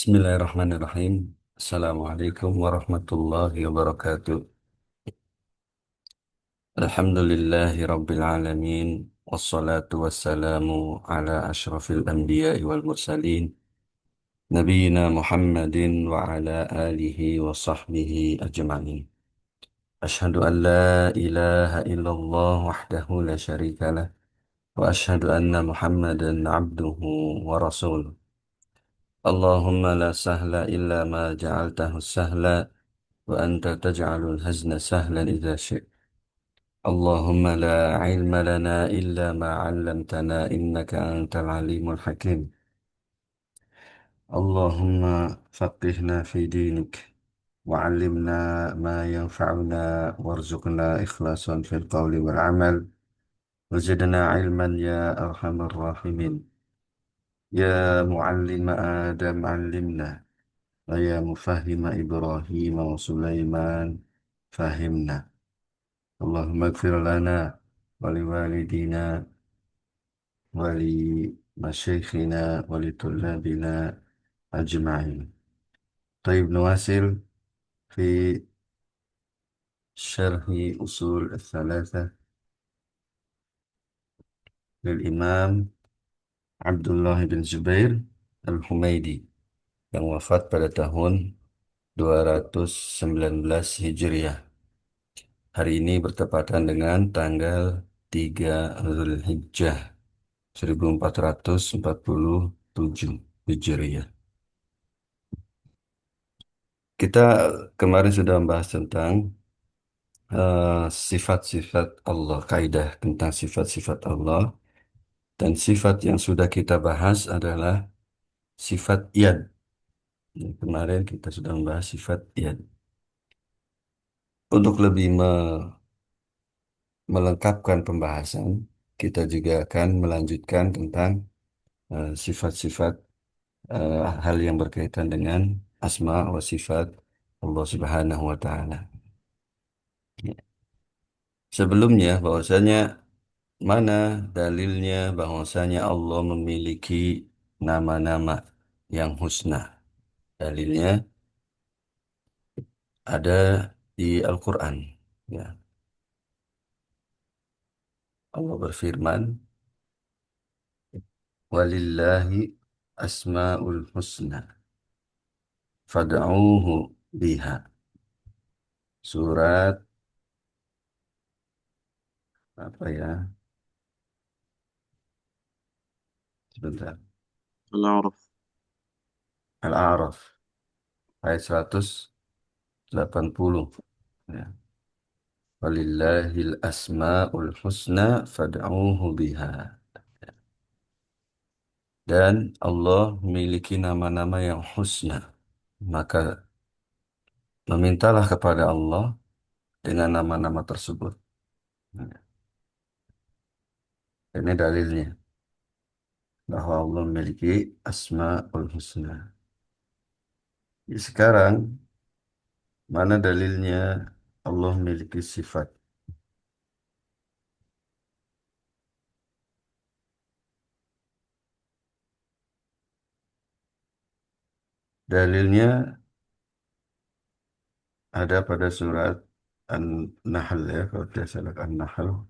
Bismillahirrahmanirrahim. Assalamualaikum warahmatullahi wabarakatuh. Alhamdulillahi rabbil alamin. Wassalatu wassalamu ala ashrafil anbiya wal mursalin. Nabiyyina Muhammadin wa ala alihi wa sahbihi ajma'in. Ashhadu an la ilaha illallah wahdahu la syarika lah. Wa ashhadu anna Muhammadan abduhu wa rasuluh. Allahumma la sahla illa ma ja'altahu sahla. وأنت تجعل الهزن سهلا إذا شئت اللهم لا علم لنا إلا ما علمتنا إنك أنت العليم الحكيم اللهم فقهنا في دينك وعلمنا ما ينفعنا وارزقنا إخلاصا في القول والعمل وزدنا علما يا أرحم الراحمين يا معلم آدم علمنا ويا مفهم إبراهيم وسليمان فهمنا اللهم اغفر لنا ولوالدينا ولمشايخنا ولطلابنا أجمعين. طيب نواصل في شرح أصول الثلاثة للإمام عبد الله بن Zubair Al-Humaidi yang wafat pada tahun 219 Hijriah. Hari ini bertepatan dengan tanggal 3 Zulhijjah 1447 Hijriah. Kita kemarin sudah membahas tentang sifat-sifat Allah, kaidah tentang sifat-sifat Allah. Dan sifat yang sudah kita bahas adalah sifat yad. Kemarin kita sudah membahas sifat yad. Untuk lebih melengkapkan pembahasan, kita juga akan melanjutkan tentang sifat-sifat hal yang berkaitan dengan asma wa sifat Allah Subhanahu wa taala. Sebelumnya bahwasanya mana dalilnya bahwasanya Allah memiliki nama-nama yang husna? Dalilnya ada di Al-Qur'an, ya. Allah berfirman, "Walillahi asmaul husna fad'uuhu biha." Surat apa ya? Sebentar. الأعرف. Al-A'raf ayat 180. Ya. Walillahil asmaul husna fad'uuhu biha. Dan Allah memiliki nama-nama yang husna. Maka memintalah kepada Allah dengan nama-nama tersebut. Ini dalilnya bahwa Allah memiliki asmaul husna. Sekarang mana dalilnya Allah memiliki sifat? Dalilnya ada pada surat An-Nahl, ya, kalau tidak salah An-Nahl.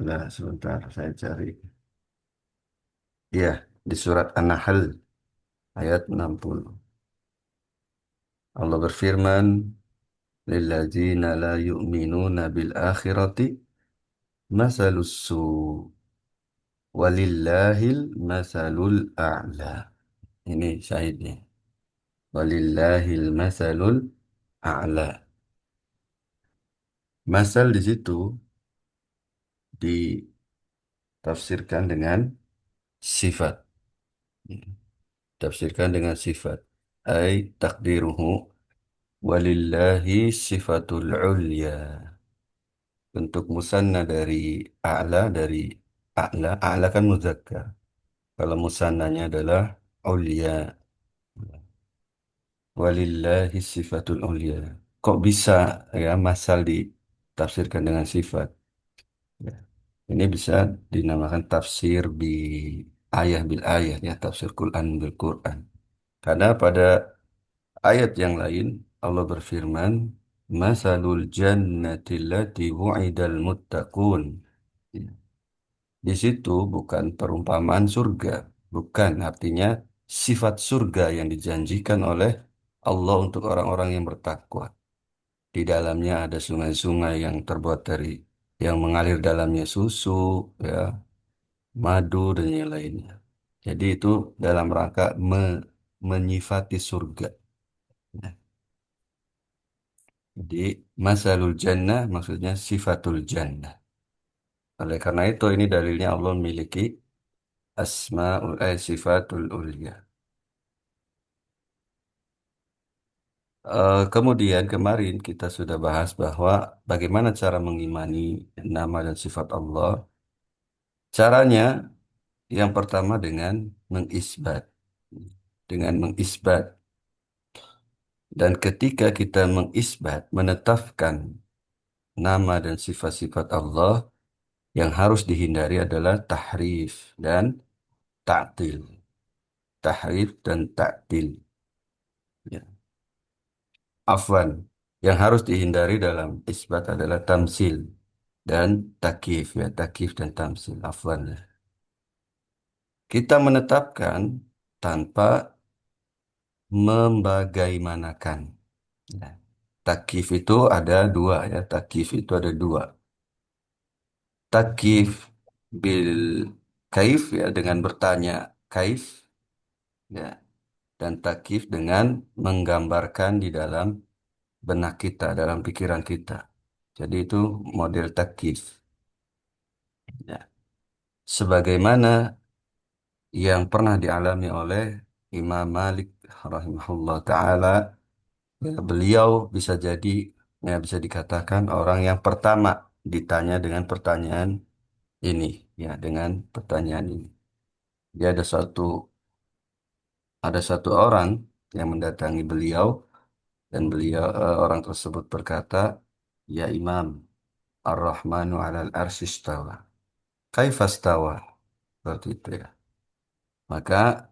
Nah, sebentar saya cari. Ya, di surat An-Nahl ayat 60. Allah berfirman, "Lilladzina la yu'minuna bil akhirati masalus su walillahil masalul a'la." Ini syahidnya. Walillahil masalul a'la. Masal di situ ditafsirkan dengan sifat. Tafsirkan dengan sifat. Ay takdiruhu walillahi sifatul ulya. Bentuk musanna dari a'la kan muzakkar. Kalau musannanya adalah ulya. Walillahi sifatul ulya. Kok bisa ya masal ditafsirkan dengan sifat? Ya. Ini bisa dinamakan tafsir bi. ayah bil ayah ya, tafsir Quran bil Quran. Karena pada ayat yang lain Allah berfirman, "Masalul jannati allati wu'idal muttaqun." Di situ bukan perumpamaan surga, bukan artinya sifat surga yang dijanjikan oleh Allah untuk orang-orang yang bertakwa. Di dalamnya ada sungai-sungai yang terbuat dari yang mengalir dalamnya susu, ya, madu dan yang lainnya. Jadi itu dalam rangka menyifati surga. Nah, jadi masalul jannah maksudnya sifatul jannah. Oleh karena itu ini dalilnya Allah memiliki sifatul ulia. Kemudian kemarin kita sudah bahas bahwa bagaimana cara mengimani nama dan sifat Allah. Caranya yang pertama dengan mengisbat. Dengan mengisbat. Dan ketika kita mengisbat, menetapkan nama dan sifat-sifat Allah, yang harus dihindari adalah tahrif dan ta'til. Tahrif dan ta'til. Ya. Afwan. Yang harus dihindari dalam isbat adalah tamsil dan takif. Ya, takif dan tamsil. Afwan. Ya. Kita menetapkan tanpa membagaimanakan. Ya. Takif itu ada dua ya. Takif itu ada dua. Takif bil kaif ya dengan bertanya kaif ya dan takif dengan menggambarkan di dalam benak kita, dalam pikiran kita. Jadi itu model takif ya. Sebagaimana yang pernah dialami oleh Imam Malik rahimahullah taala, ya, beliau bisa jadi ya bisa dikatakan orang yang pertama ditanya dengan pertanyaan ini ya dengan pertanyaan ini. Dia ada satu orang yang mendatangi beliau dan beliau orang tersebut berkata, "Ya Imam, Ar-Rahmanu 'alal arsy istawa. Kaifa istawa?" Seperti itu ya. Maka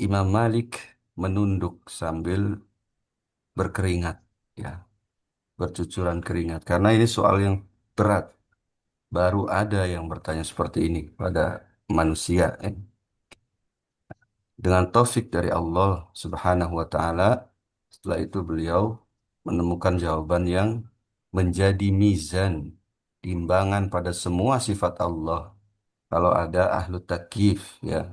Imam Malik menunduk sambil berkeringat ya, bercucuran keringat karena ini soal yang berat. Baru ada yang bertanya seperti ini pada manusia. Dengan taufik dari Allah Subhanahu wa taala, setelah itu beliau menemukan jawaban yang menjadi mizan, timbangan pada semua sifat Allah. Kalau ada ahlu takyif ya.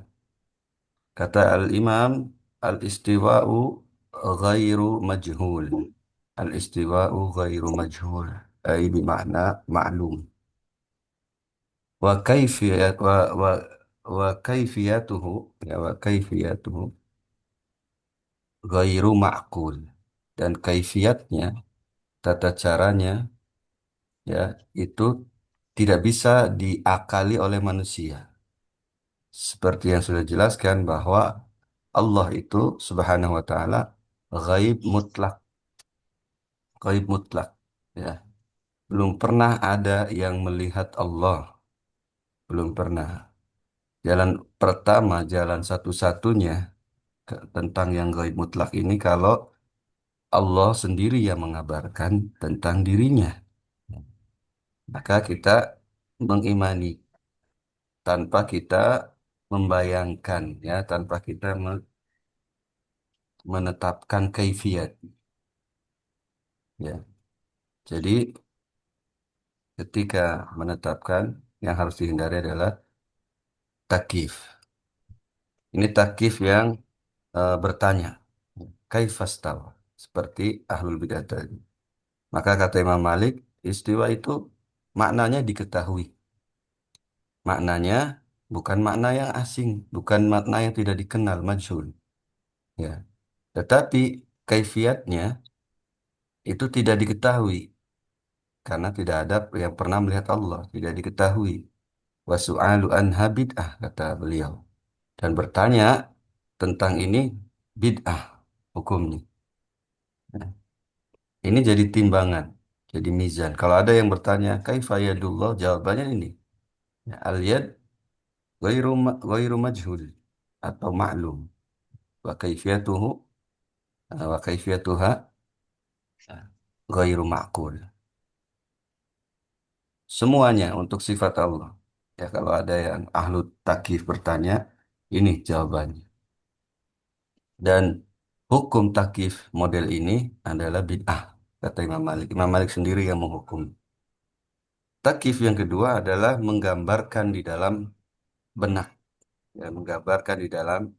Kata Al-Imam, al-istiwa'u ghairu majhul. Al-istiwa'u ghairu majhul. Ay bermakna ma'lum. Wa kaifiyat wa kaifiyatuhu ya wa kaifiyatuhu ghairu ma'qul, dan kaifiatnya, tata caranya ya itu tidak bisa diakali oleh manusia. Seperti yang sudah dijelaskan bahwa Allah itu Subhanahu wa taala ghaib mutlak, ghaib mutlak ya. Belum pernah ada yang melihat Allah, belum pernah. Jalan pertama, jalan satu-satunya tentang yang gaib mutlak ini kalau Allah sendiri yang mengabarkan tentang dirinya. Maka kita mengimani tanpa kita membayangkan ya, tanpa kita menetapkan kaifiat ya. Jadi ketika menetapkan yang harus dihindari adalah takif. Ini takif yang bertanya, kaifastawa, seperti ahlul bidah tadi. Maka kata Imam Malik, istiwa itu maknanya diketahui. Maknanya bukan makna yang asing, bukan makna yang tidak dikenal, majhul. Ya. Tetapi kaifiatnya itu tidak diketahui karena tidak ada yang pernah melihat Allah, tidak diketahui. Wasu'alu anha bid'ah kata beliau. Dan bertanya tentang ini bid'ah hukumnya. Nah, ini jadi timbangan, jadi mizan. Kalau ada yang bertanya kaifa yadullah, jawabannya ini. Ya, al-yad ghairu majhul atau ma'lum wa kaifiyatuhu wa kaifiyatuha ghairu ma'qul. Semuanya untuk sifat Allah. Ya kalau ada yang ahlu takif bertanya, ini jawabannya. Dan hukum takif model ini adalah bid'ah, kata Imam Malik. Imam Malik sendiri yang menghukum. Takif yang kedua adalah menggambarkan di dalam benak, ya, menggambarkan di dalam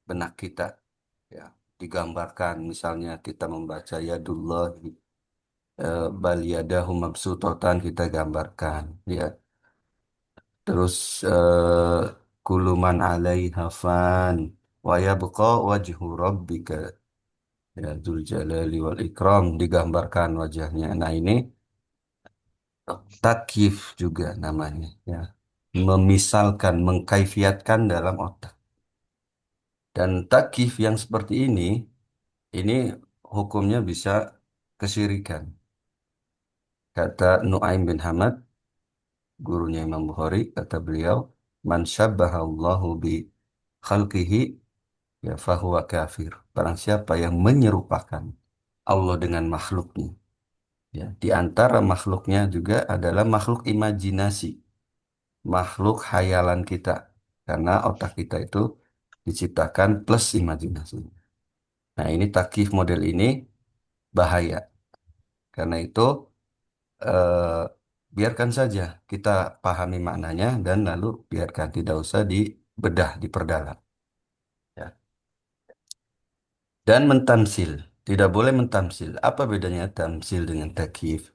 benak kita, ya, digambarkan misalnya kita membaca yadullah bal yadahu mabsutotan kita gambarkan, ya. Terus kuluman alaiha fan wa yabqa wajhu rabbika ya dzul jalali wal ikram digambarkan wajahnya. Nah, ini takyif juga namanya, ya. Memisalkan, mengkaifiatkan dalam otak. Dan takyif yang seperti ini hukumnya bisa kesyirikan. Kata Nuaim bin Hamad, gurunya Imam Bukhari, kata beliau, man syabbahallahu bi khalqihi ya fahuwa kafir. Barang siapa yang menyerupakan Allah dengan makhluknya. Ya, di antara makhluknya juga adalah makhluk imajinasi, makhluk hayalan kita. Karena otak kita itu diciptakan plus imajinasi. Nah, ini takif model ini bahaya. Karena itu eh, biarkan saja kita pahami maknanya dan lalu biarkan tidak usah dibedah, diperdalam. Ya. Dan mentamsil, tidak boleh mentamsil. Apa bedanya tamsil dengan takyif?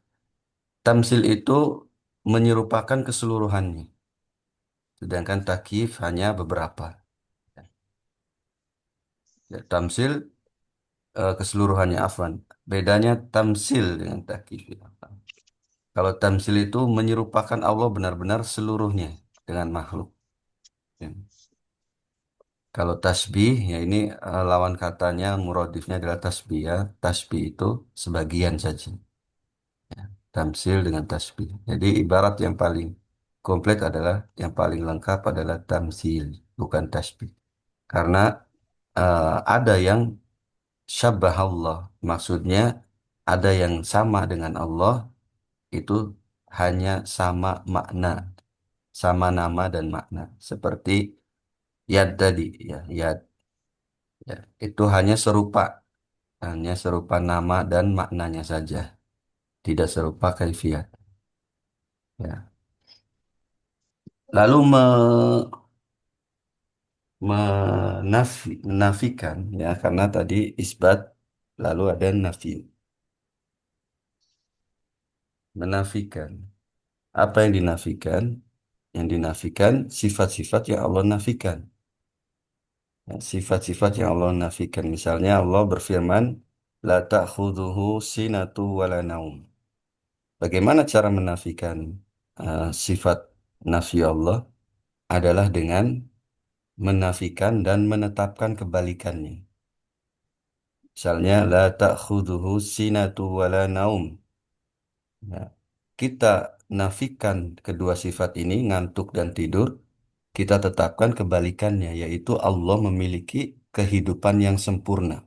Tamsil itu menyerupakan keseluruhannya, sedangkan takyif hanya beberapa. Ya, tamsil keseluruhannya afwan. Bedanya tamsil dengan takyif. Kalau tamsil itu menyerupakan Allah benar-benar seluruhnya dengan makhluk. Ya. Kalau tasbih, ya ini lawan katanya muradifnya adalah tasbih, ya. Tasbih itu sebagian saja. Tamsil dengan tasbih. Jadi ibarat yang paling komplit adalah yang paling lengkap adalah tamsil, bukan tasbih. Karena ada yang syabah Allah, maksudnya ada yang sama dengan Allah itu hanya sama makna, sama nama dan makna. Seperti yad tadi, ya, yad, ya, itu hanya serupa nama dan maknanya saja, tidak serupa kaifiat. Ya. Lalu menafikan, ya, karena tadi isbat lalu ada nafi, menafikan apa yang dinafikan, sifat-sifat yang Allah nafikan. Ya, sifat-sifat yang Allah nafikan, misalnya Allah berfirman la ta'khudhuhu sinatu wala naum. Bagaimana cara menafikan sifat nafi Allah adalah dengan menafikan dan menetapkan kebalikannya. Misalnya la ta'khudhuhu sinatu wala naum. Nah, kita nafikan kedua sifat ini, ngantuk dan tidur, kita tetapkan kebalikannya, yaitu Allah memiliki kehidupan yang sempurna.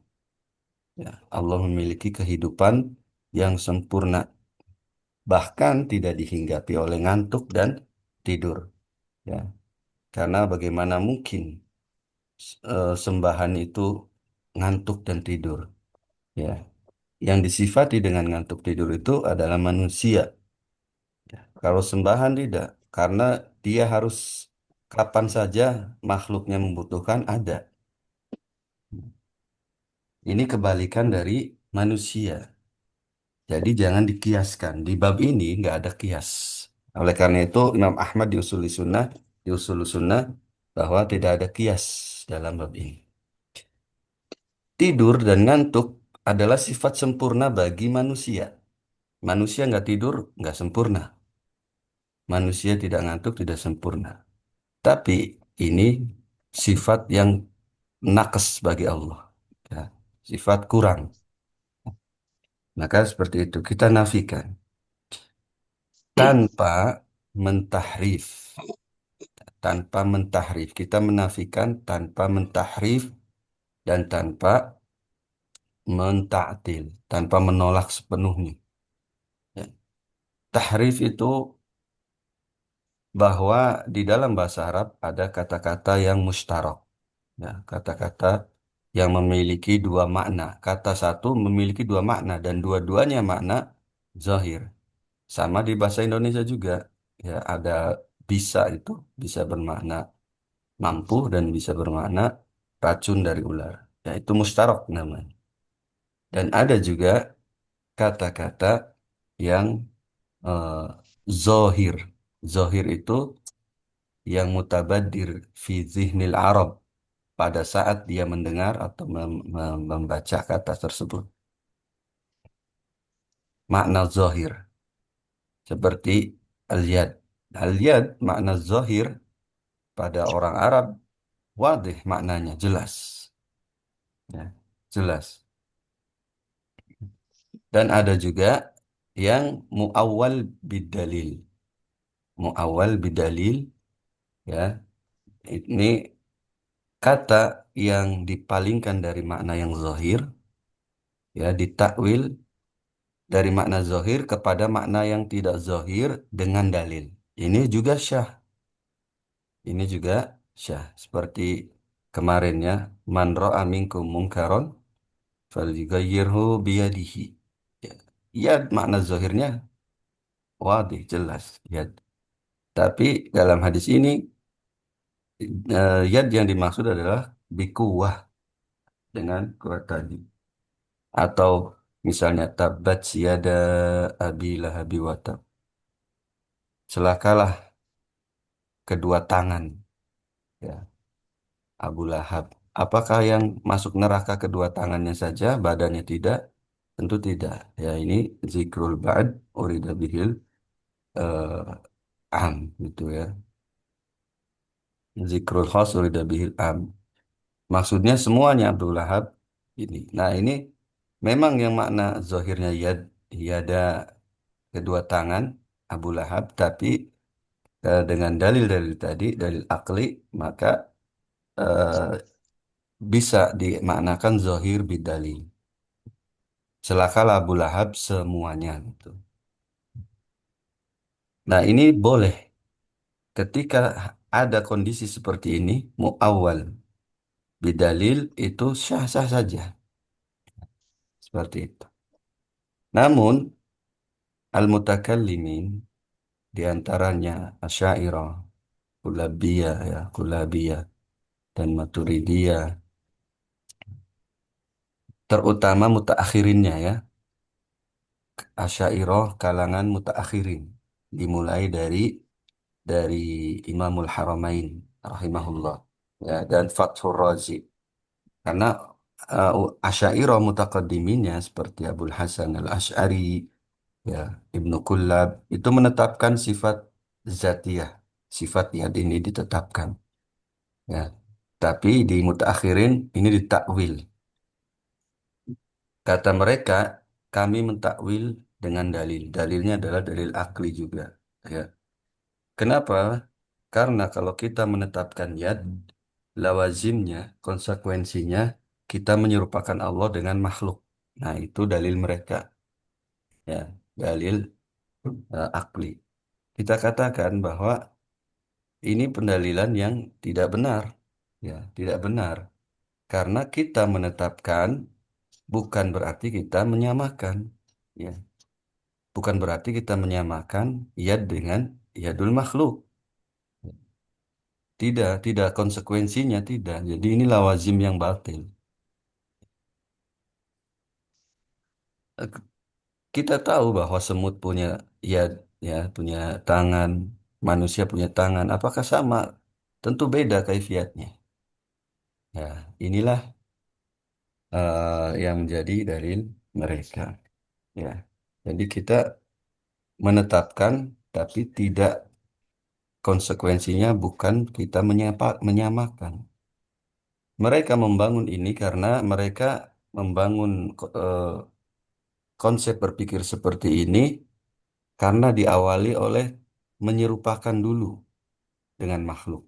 Ya, Allah memiliki kehidupan yang sempurna, bahkan tidak dihinggapi oleh ngantuk dan tidur. Ya, karena bagaimana mungkin sembahan itu ngantuk dan tidur? Ya, yang disifati dengan ngantuk tidur itu adalah manusia. Kalau sembahan tidak, karena dia harus kapan saja makhluknya membutuhkan ada. Ini kebalikan dari manusia. Jadi jangan dikiaskan. Di bab ini nggak ada kias. Oleh karena itu Imam Ahmad di usul sunnah bahwa tidak ada kias dalam bab ini. Tidur dan ngantuk adalah sifat sempurna bagi manusia. Manusia nggak tidur nggak sempurna. Manusia tidak ngantuk tidak sempurna. Tapi ini sifat yang nakes bagi Allah. Ya, sifat kurang. Maka seperti itu kita nafikan tanpa mentahrif. tanpa mentahrif. Kita menafikan tanpa mentahrif dan tanpa mentaktil, tanpa menolak sepenuhnya. Ya. Tahrif itu bahwa di dalam bahasa Arab ada kata-kata yang mustarok. Ya, kata-kata yang memiliki dua makna. Kata satu memiliki dua makna dan dua-duanya makna zahir. Sama di bahasa Indonesia juga. Ya, ada bisa itu bisa bermakna mampu dan bisa bermakna racun dari ular. Ya, itu mustarok namanya. Dan ada juga kata-kata yang eh, zohir. Zohir itu yang mutabadir fi zihnil Arab pada saat dia mendengar atau membaca kata tersebut. Makna zohir seperti al-yad. Al-yad makna zohir pada orang Arab wadih maknanya jelas. Ya, jelas. Dan ada juga yang muawwal bidalil. Muawwal bidalil ya. Ini kata yang dipalingkan dari makna yang zahir ya ditakwil dari makna zahir kepada makna yang tidak zahir dengan dalil. Ini juga syah. Ini juga syah. Seperti kemarinnya man ra'a minkum munkaron falyughayyirhu biyadihi. Ya, ya makna zahirnya wadih jelas ya. Tapi dalam hadis ini yad yang dimaksud adalah bikuwah dengan kuat tadi. Atau misalnya tabat yada abi lahabi wa tab. Celakalah kedua tangan ya Abu Lahab. Apakah yang masuk neraka kedua tangannya saja, badannya tidak? Tentu tidak. Ya ini zikrul ba'd urida bihil am gitu ya. Zikrul khas urida bihil am. Maksudnya semuanya Abu Lahab ini. Nah ini memang yang makna zohirnya yad, yada kedua tangan Abu Lahab, tapi dengan dalil-dalil tadi, dalil akli, maka eh, bisa dimaknakan zohir bidalil. Celakalah Abu Lahab semuanya gitu. Nah, ini boleh ketika ada kondisi seperti ini, muawwal bidalil itu sah-sah saja seperti itu. Namun, al-mutakallimin di antaranya Asy'ariyah, Kullabiyah ya, Kullabiyah dan Maturidiyah, terutama mutaakhirinnya ya, Asy'ariyah kalangan mutaakhirin, dimulai dari Imamul Haramain rahimahullah ya dan Fathur Razi. Karena Asy'ariyah mutaqaddiminnya seperti Abul Hasan Al-Asy'ari, ya, Ibnu Kullab itu menetapkan sifat zatiyah, sifat yad ini ditetapkan, ya. Tapi di mutaakhirin ini ditakwil. Kata mereka, kami mentakwil dengan dalil. Dalilnya adalah dalil akli juga, ya. Kenapa? Karena kalau kita menetapkan yad, lawazimnya, konsekuensinya, kita menyerupakan Allah dengan makhluk. Nah, itu dalil mereka, ya, dalil akli. Kita katakan bahwa ini pendalilan yang tidak benar, ya, tidak benar. Karena kita menetapkan bukan berarti kita menyamakan, ya, bukan berarti kita menyamakan yad dengan yadul makhluk. Tidak konsekuensinya tidak. Jadi ini lawazim yang batil. Eh, Kita tahu bahwa semut punya yad, ya, punya tangan, manusia punya tangan. Apakah sama? Tentu beda kaifiatnya. Ya, inilah yang menjadi dalil mereka. Ya, jadi kita menetapkan, tapi tidak konsekuensinya bukan kita menyamakan. Mereka membangun ini karena mereka membangun eh, konsep berpikir seperti ini karena diawali oleh menyerupakan dulu dengan makhluk.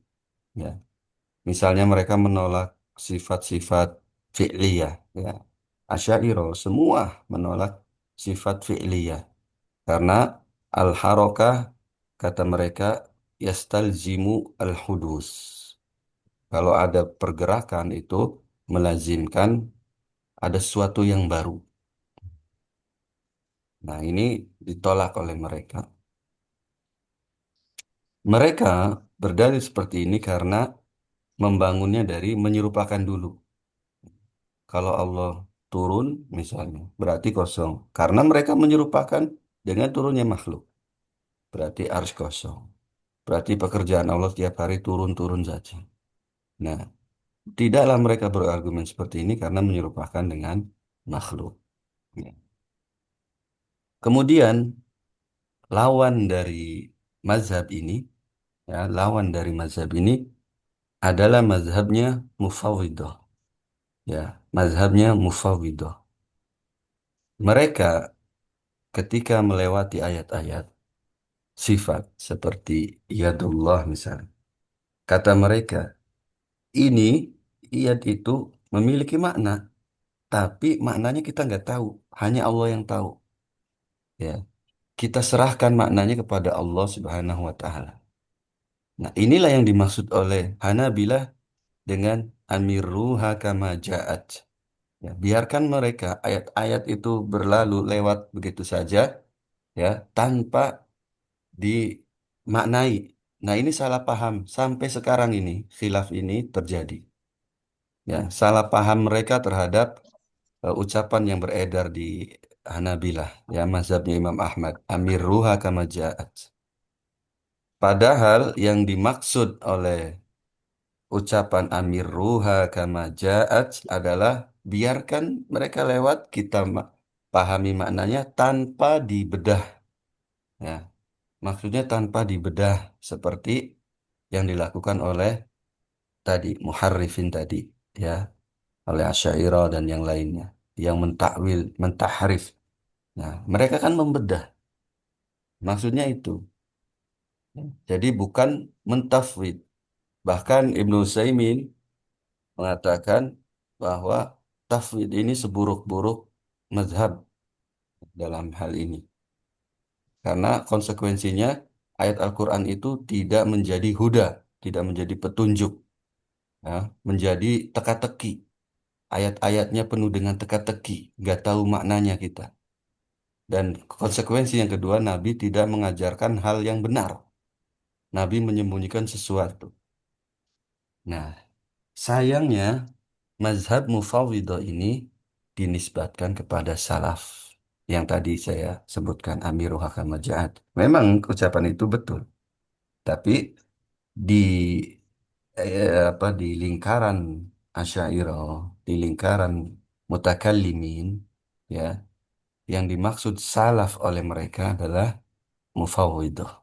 Ya. Misalnya mereka menolak sifat-sifat fi'liyah. Ya. Asy'ariyah semua menolak sifat fi'liyah. Karena al-harakah, kata mereka, yastalzimu al-hudus. Kalau ada pergerakan itu melazimkan ada sesuatu yang baru. Nah, ini ditolak oleh mereka. Mereka berdalil seperti ini karena membangunnya dari menyerupakan dulu. Kalau Allah turun misalnya, berarti kosong. Karena mereka menyerupakan dengan turunnya makhluk. Berarti arsy kosong. Berarti pekerjaan Allah tiap hari turun-turun saja. Nah, tidaklah mereka berargumen seperti ini karena menyerupakan dengan makhluk. Ya. Kemudian, lawan dari mazhab ini, ya, lawan dari mazhab ini adalah mazhabnya Mufawwidah. Ya, mazhabnya Mufawwidah. Mereka ketika melewati ayat-ayat sifat seperti yadullah misalnya, kata mereka, ini yad itu memiliki makna, tapi maknanya kita nggak tahu, hanya Allah yang tahu. Ya, kita serahkan maknanya kepada Allah Subhanahu wa Ta'ala. Nah, inilah yang dimaksud oleh Hanabilah dengan amiruha kama ja'at. Ya, biarkan mereka ayat-ayat itu berlalu lewat begitu saja, ya, tanpa dimaknai. Nah, ini salah paham sampai sekarang ini, khilaf ini terjadi. Ya, salah paham mereka terhadap ucapan yang beredar di Hanabilah, ya, mazhabnya Imam Ahmad, amiruha kama ja'at. Padahal yang dimaksud oleh ucapan Amir Ruha kama ja'at adalah biarkan mereka lewat, kita pahami maknanya tanpa dibedah. Ya, maksudnya tanpa dibedah seperti yang dilakukan oleh tadi muharrifin tadi, ya, oleh Asy'ariyah dan yang lainnya yang mentakwil, mentahrif. Nah, mereka kan membedah. Maksudnya itu. Jadi bukan mentafwid. Bahkan Ibnu Utsaimin mengatakan bahwa tafwid ini seburuk-buruk mazhab dalam hal ini. Karena konsekuensinya ayat Al-Quran itu tidak menjadi huda, tidak menjadi petunjuk, ya, menjadi teka-teki. Ayat-ayatnya penuh dengan teka-teki, nggak tahu maknanya kita. Dan konsekuensi yang kedua, Nabi tidak mengajarkan hal yang benar. Nabi menyembunyikan sesuatu. Nah, sayangnya mazhab Mufawwidah ini dinisbatkan kepada salaf yang tadi saya sebutkan Amiru Hakam Ja'ad. Memang ucapan itu betul, tapi di di lingkaran Asy'ariyah, di lingkaran mutakallimin, ya, yang dimaksud salaf oleh mereka adalah Mufawwidah.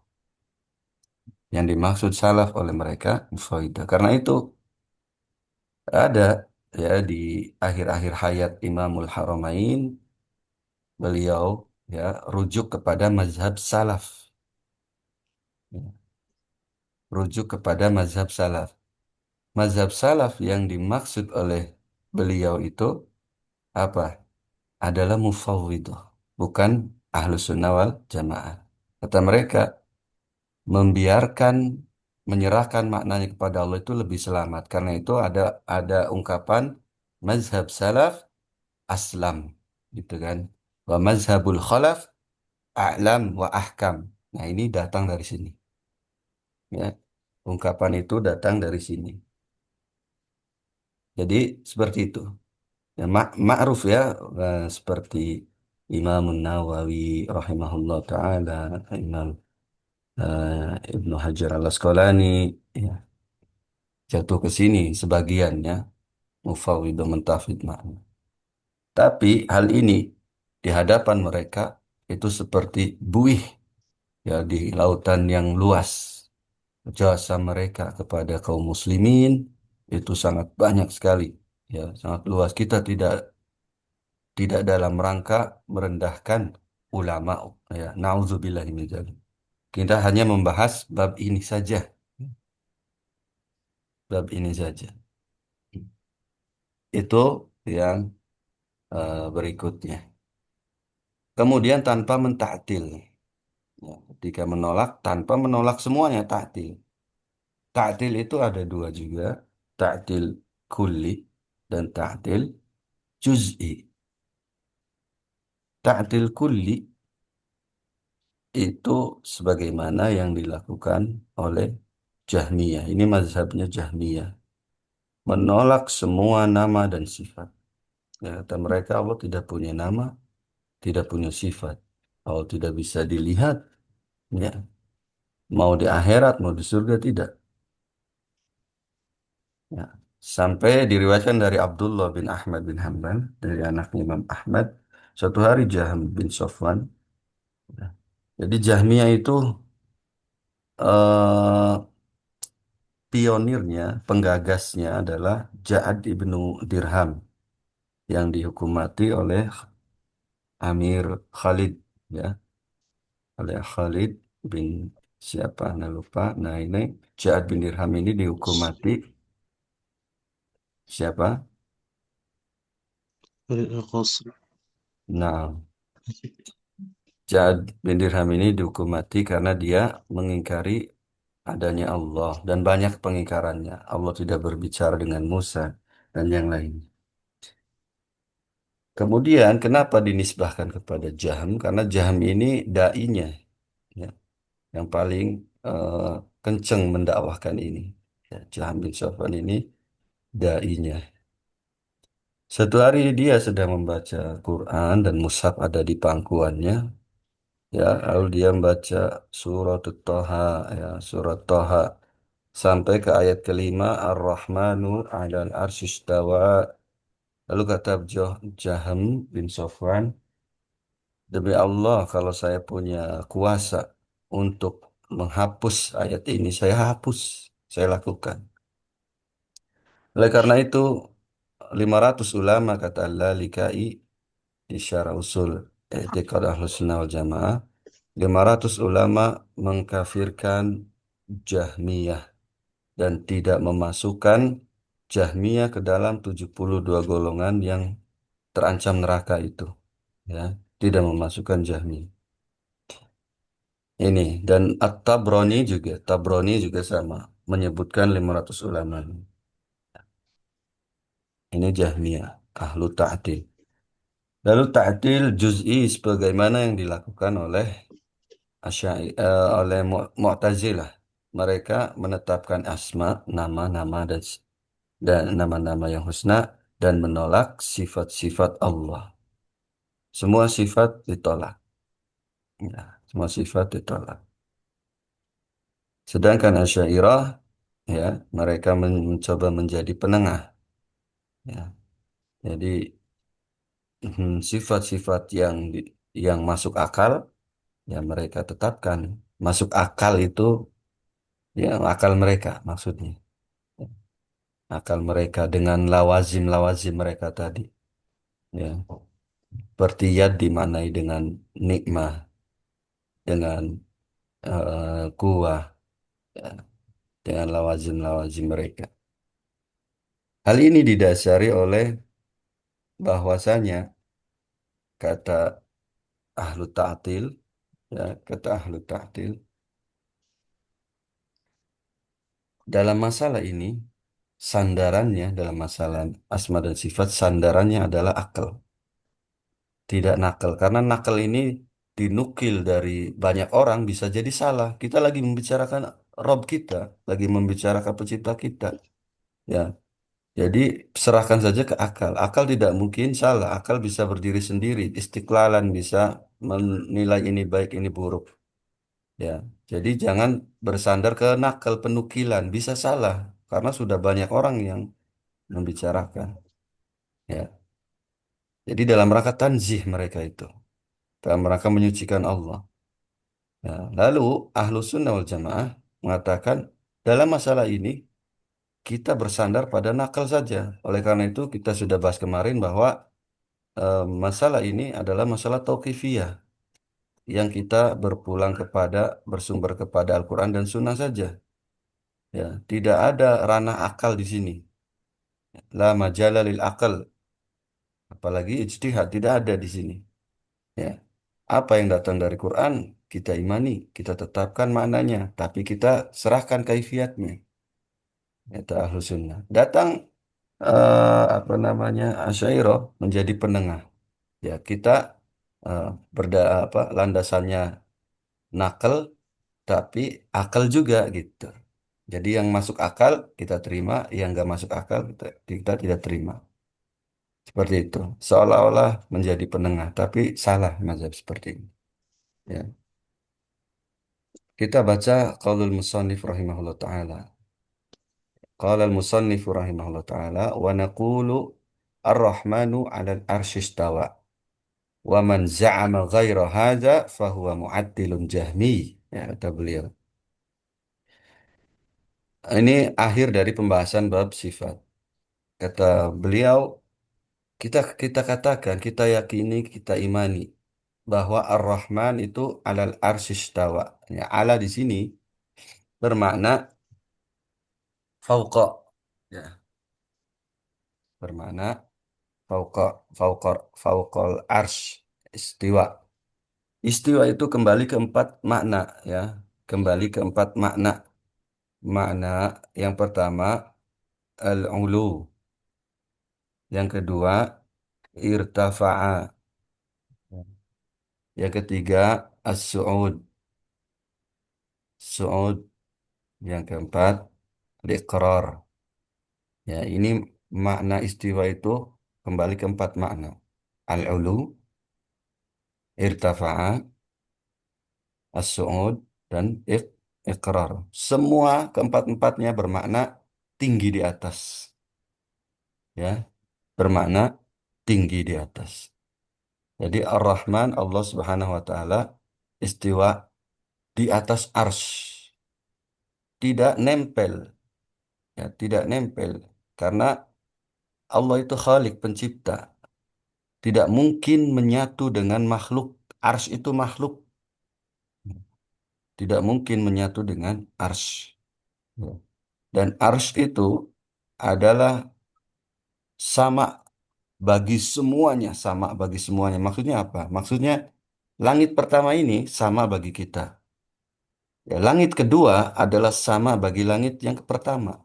Yang dimaksud salaf oleh mereka Mufawwidah. Karena itu ada, ya, di akhir-akhir hayat Imamul Haramain, beliau, ya, rujuk kepada mazhab salaf. Ya, rujuk kepada mazhab salaf. Mazhab salaf yang dimaksud oleh beliau itu apa? Adalah mufawwidah, bukan ahlus sunnah wal jamaah. Kata mereka, membiarkan, menyerahkan maknanya kepada Allah itu lebih selamat. Karena itu ada ungkapan mazhab salaf aslam, gitu kan? Wa mazhabul khalaf a'lam wa ahkam. Nah, ini datang dari sini. Ya, ungkapan itu datang dari sini. Jadi seperti itu. Ya, ma'ruf, ya, seperti Imam Nawawi rahimahullah taala, Imam Ibnu Hajar al-Asqalani, ya, jatuh ke sini sebagiannya mufawwid dan mentafid makna. Tapi hal ini di hadapan mereka itu seperti buih, ya, di lautan yang luas. Jasa mereka kepada kaum muslimin itu sangat banyak sekali, ya, sangat luas. Kita tidak dalam rangka merendahkan ulama, ya, nauzubillah min dzalik. Kita hanya membahas bab ini saja. bab ini saja. Itu yang berikutnya. Kemudian tanpa mentaktil. Ya, ketika menolak, tanpa menolak semuanya taktil. Taktil itu ada dua juga. Taktil kulli dan taktil juz'i. Taktil kulli itu sebagaimana yang dilakukan oleh Jahmiyah. Ini mazhabnya Jahmiyah. Menolak semua nama dan sifat. Ya, kata mereka Allah tidak punya nama, tidak punya sifat. Allah tidak bisa dilihat. Ya, mau di akhirat, mau di surga tidak. Ya. Sampai diriwayatkan dari Abdullah bin Ahmad bin Hanbal, dari anaknya Imam Ahmad, suatu hari Jahm bin Safwan. Ya. Jadi Jahmiyah itu eh, pionirnya, penggagasnya adalah Ja'ad ibnu Dirham yang dihukum mati oleh Amir Khalid, ya, oleh Khalid bin siapa, anda lupa. Nah ini Ja'ad bin Dirham ini dihukum mati. Siapa? القصر. Nah, Ja'ad bin Dirham ini dihukum mati karena dia mengingkari adanya Allah dan banyak pengingkarannya. Allah tidak berbicara dengan Musa dan yang lain. Kemudian kenapa dinisbahkan kepada Jahm? Karena Jahm ini dai-nya, ya, yang paling eh, kenceng mendakwahkan ini. Ya, Jahm bin Safwan ini dai-nya. Satu hari dia sedang membaca Quran dan mushaf ada di pangkuannya. Ya, lalu dia membaca surat Toha, ya, surat Toha sampai ke ayat kelima, Ar-Rahmanu 'alal arsyistawa. Lalu kata Jahm bin Safwan, demi Allah, kalau saya punya kuasa untuk menghapus ayat ini, saya hapus, saya lakukan. Oleh karena itu, 500 ulama kata Al-Lalikai di Syarah Usul I'tiqad Ahlus Sunnah wal Jamaah, 500 ulama mengkafirkan Jahmiyah dan tidak memasukkan Jahmiyah ke dalam 72 golongan yang terancam neraka itu. Ya, tidak memasukkan Jahmiyah. Ini dan Tabrani juga sama menyebutkan 500 ulama. Ini Jahmiyah, ahlu ta'til. Lalu ta'til juz'i sebagaimana yang dilakukan oleh oleh Mu'tazilah. Mereka menetapkan asma, nama-nama dan nama-nama yang husna dan menolak sifat-sifat Allah. Semua sifat ditolak. Ya, semua sifat ditolak. Sedangkan Asy'ariyah, ya, mereka mencoba menjadi penengah. Ya. Jadi sifat-sifat yang masuk akal ya mereka tetapkan. Masuk akal itu ya akal mereka maksudnya. Akal mereka dengan lawazim-lawazim mereka tadi. Ya. Seperti yad dimaknai dengan nikmah, dengan kuah, ya, dengan lawazim-lawazim mereka. Hal ini didasari oleh bahwasanya kata ahlu ta'til, ya, kata ahlu ta'til, dalam masalah ini, sandarannya dalam masalah asma dan sifat, sandarannya adalah akal, tidak nakal. Karena nakal ini dinukil dari banyak orang bisa jadi salah. Kita lagi membicarakan Rob kita, lagi membicarakan pencipta kita. Ya, jadi serahkan saja ke akal. Akal tidak mungkin salah. Akal bisa berdiri sendiri, istiqlalan bisa menilai ini baik, ini buruk. Ya, jadi jangan bersandar ke nakal penukilan, bisa salah karena sudah banyak orang yang membicarakan. Ya, jadi dalam rangka tanzih mereka itu, dalam rangka menyucikan Allah. Ya, lalu ahlu sunnah wal jamaah mengatakan dalam masalah ini kita bersandar pada nakal saja. Oleh karena itu kita sudah bahas kemarin bahwa masalah ini adalah masalah tauqifiyah yang kita bersumber kepada Al-Quran dan Sunnah saja. Ya, tidak ada ranah akal di sini. La majala lil akal, apalagi ijtihad tidak ada di sini. Ya. Apa yang datang dari Quran kita imani, kita tetapkan maknanya, tapi kita serahkan kaifiatnya. Itu ahlu sunnah. Datang apa namanya Asy'ariyah menjadi penengah. Ya kita eh, apa landasannya nakal tapi akal juga gitu. Jadi yang masuk akal kita terima, yang nggak masuk akal kita tidak terima. Seperti itu. Seolah-olah menjadi penengah, tapi salah mazhab seperti ini. Ya. Kita baca qaulul musannif rahimahullah taala. Qala al-musannif rahimahullah taala wa naqulu ar-rahmanu 'alal arsy istawa. Wa man za'ama ghaira hadza fahuwa mu'attilun jahmi. Ya, kata beliau. Ini akhir dari pembahasan bab sifat. Kata beliau, kita katakan, kita yakini, kita imani bahwa Ar-Rahman itu alal arsyistawa. Ya, ala di sini bermakna fauqa. Ya, bermakna fauqa, fauqa, fauqal arsy istiwa. Istiwa itu kembali ke empat makna ya. Kembali ke empat makna. Makna yang pertama al-ulu, yang kedua irtafa'a, yang ketiga as-su'ud, su'ud, yang keempat al-iqrar. Ya, ini makna istiwa itu kembali ke empat makna. Al-ulu, irtafa'a, as-su'ud, dan iqrar. Semua keempat-empatnya bermakna tinggi di atas. Ya, bermakna tinggi di atas. Jadi Ar-Rahman Allah Subhanahu wa taala istiwa di atas ars, tidak nempel, ya, tidak nempel karena Allah itu Khalik pencipta, tidak mungkin menyatu dengan makhluk. Ars itu makhluk, tidak mungkin menyatu dengan ars. Ya. Dan ars itu adalah sama bagi semuanya, sama bagi semuanya. Maksudnya apa? Maksudnya langit pertama ini sama bagi kita. Ya, langit kedua adalah sama bagi langit yang pertama.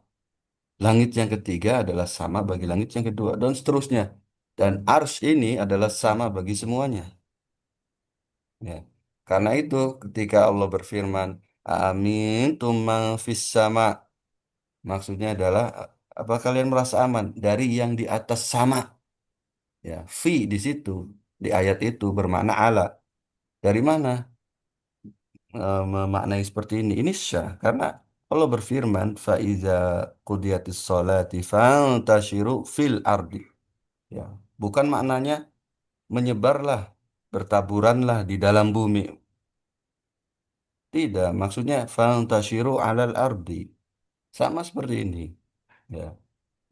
Langit yang ketiga adalah sama bagi langit yang kedua, dan seterusnya. Dan ars ini adalah sama bagi semuanya. Ya. Karena itu ketika Allah berfirman, Amin tumang fis sama, maksudnya adalah apa kalian merasa aman dari yang di atas sama? Ya, fi di situ di ayat itu bermakna ala. Dari mana memaknai seperti ini? Ini syah karena Allah berfirman, faiza qudiyatis sholati fantashiru fil ardi. Ya, bukan maknanya menyebarlah, bertaburanlah di dalam bumi. Tidak, maksudnya fantashiru alal ardi. Sama seperti ini. Ya.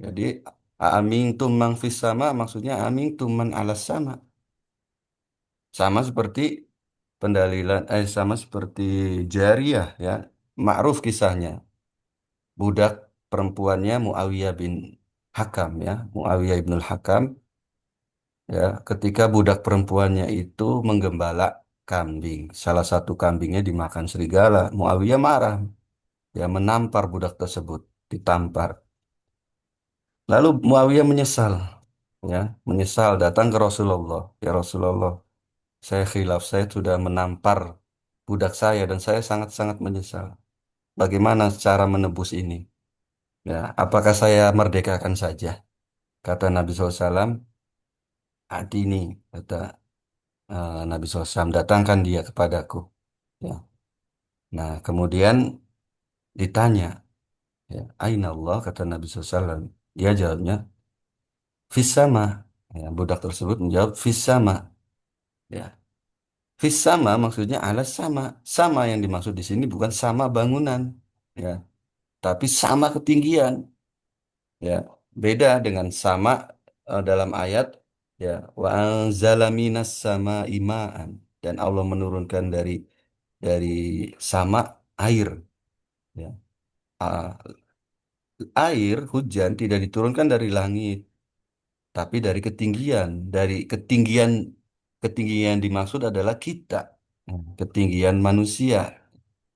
Jadi amintum man fis sama maksudnya amintum man alas sama. Sama seperti pendalilan sama seperti jariyah ya. Ma'ruf kisahnya. Budak perempuannya Muawiyah bin Hakam ya. Muawiyah ibnul Hakam ya, ketika budak perempuannya itu menggembala kambing. Salah satu kambingnya dimakan serigala. Muawiyah marah. Ya menampar budak tersebut. Ditampar. Lalu Muawiyah menyesal. Ya, menyesal datang ke Rasulullah. Ya Rasulullah, saya khilaf. Saya sudah menampar budak saya dan saya sangat-sangat menyesal. Bagaimana cara menebus ini? Ya, apakah saya merdekakan saja? Kata Nabi SAW, adini, kata Nabi SAW, datangkan dia kepadaku. Ya. Nah, kemudian ditanya, ya, Aina Allah, kata Nabi SAW. Dia jawabnya, Fissama. Ya, budak tersebut menjawab, Fissama. Ya. Fissama maksudnya alas sama. Sama yang dimaksud di sini bukan sama bangunan. Ya. Tapi sama ketinggian. Ya. Beda dengan sama dalam ayat, ya, wa anzala minas sama imaan. Dan Allah menurunkan dari sama air. Ya. Ah, air hujan tidak diturunkan dari langit, tapi dari ketinggian. Dari ketinggian ketinggian yang dimaksud adalah kita. Ketinggian manusia.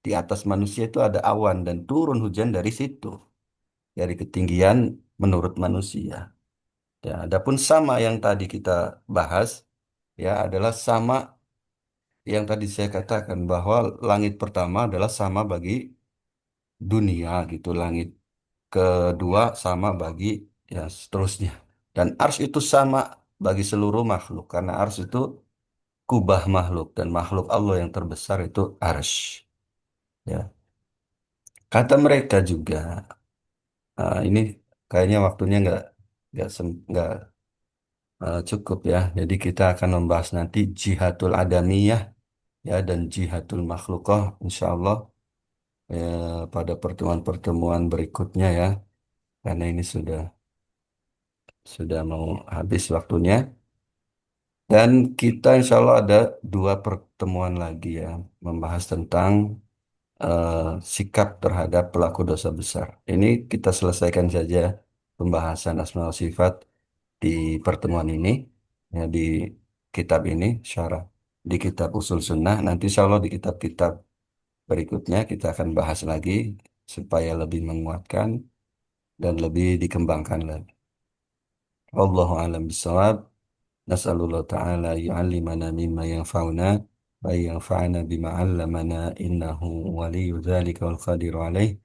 Di atas manusia itu ada awan dan turun hujan dari situ. Dari ketinggian menurut manusia. Ya, adapun sama yang tadi kita bahas ya adalah sama yang tadi saya katakan bahwa langit pertama adalah sama bagi dunia gitu, langit kedua sama bagi ya seterusnya. Dan ars itu sama bagi seluruh makhluk karena ars itu kubah makhluk dan makhluk Allah yang terbesar itu ars. Ya, kata mereka juga ini kayaknya waktunya nggak cukup ya. Jadi kita akan membahas nanti jihadul adamiyah ya dan jihadul makhluqah insya Allah pada pertemuan-pertemuan berikutnya ya karena ini sudah mau habis waktunya dan kita insya Allah ada dua pertemuan lagi ya membahas tentang eh, sikap terhadap pelaku dosa besar. Ini kita selesaikan saja pembahasan asma wa sifat di pertemuan ini ya di kitab ini syarah di kitab usul sunnah nanti insya Allah di kitab-kitab berikutnya kita akan bahas lagi supaya lebih menguatkan dan lebih dikembangkan lagi. Wallahu a'lam bishawab. Nas'alullah ta'ala yu'allimana mimma yanfa'una wa yanfa'ana bima 'allamana innahu waliyyu dzalika wal qadiru alaih.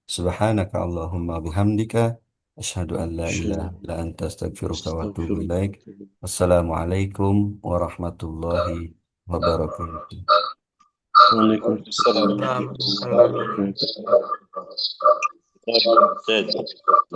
Subhanaka Allahumma bihamdika asyhadu an la ilaha أشهد illa anta astaghfiruka wa atubu أستغفرك ilaik. وأتوب إليك. Wassalamualaikum warahmatullahi wabarakatuh. وعليكم السلام ورحمة نعم الله الحمد لله. وبركاته.